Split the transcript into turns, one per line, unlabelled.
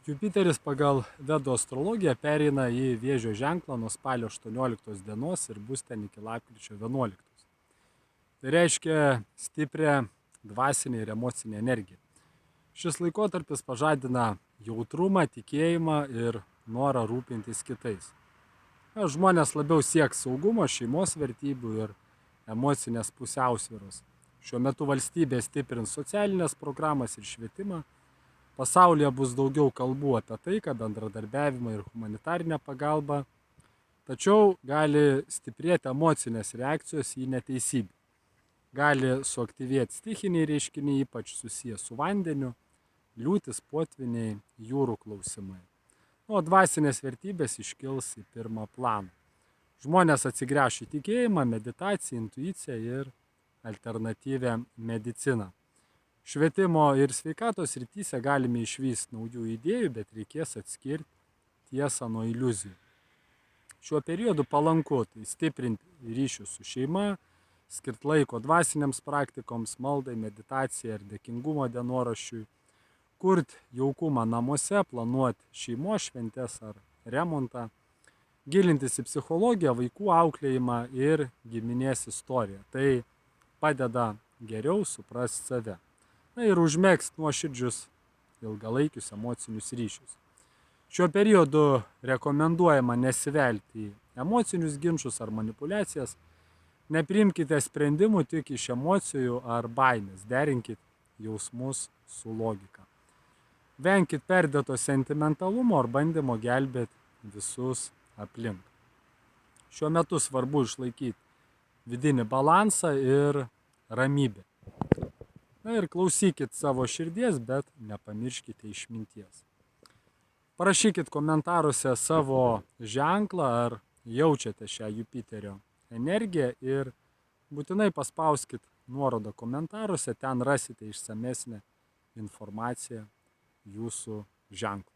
Jupiteris pagal Vedų astrologiją pereina į Vėžio ženklą nuo spalio 18 dienos ir bus ten iki lapkričio 11. Tai reiškia stiprią dvasinę ir emocinę energiją. Šis laikotarpis pažadina jautrumą, tikėjimą ir norą rūpintis kitais. Žmonės labiau sieks saugumo, šeimos vertybių ir emocinės pusiausvyros. Šiuo metu valstybė stiprins socialinės programas ir švietimą. Pasaulyje bus daugiau kalbų apie taiką, bendradarbiavimą ir humanitarinę pagalbą, tačiau gali stiprėti emocinės reakcijos į neteisybę. Gali suaktyvėti stichiniai reiškiniai, ypač susijęs su vandeniu, liūtis, potviniai, jūrų klausimai. O dvasinės vertybės iškils į pirmą planą. Žmonės atsigręš į tikėjimą, meditaciją, intuiciją ir alternatyvę mediciną. Švietimo ir sveikatos srityse galime išvysti naujų idėjų, bet reikės atskirti tiesą nuo iliuzijų. Šiuo periodu palanku tai stiprinti ryšius su šeima, skirti laiko dvasiniams praktikoms, maldai, meditacijai ar dėkingumo dienoraščiui, kurti jaukumą namuose, planuoti šeimos šventes ar remontą, gilintis į psichologiją, vaikų auklėjimą ir giminės istoriją. Tai padeda geriau suprasti save. Ir užmegzti nuoširdžius ilgalaikius emocinius ryšius. Šiuo periodu rekomenduojama nesivelti į emocinius ginčius ar manipulacijas. Nepriimkite sprendimų tik iš emocijų ar baimės. Derinkit jausmus su logika. Venkit perdėto sentimentalumo ar bandymo gelbėti visus aplink. Šiuo metu svarbu išlaikyti vidinį balansą ir ramybę. Ir klausykit savo širdies, bet nepamirškite išminties. Parašykit komentaruose savo ženklą, ar jaučiate šią Jupiterio energiją ir būtinai paspauskit nuorodą komentaruose, ten rasite išsamesnę informaciją jūsų ženklą.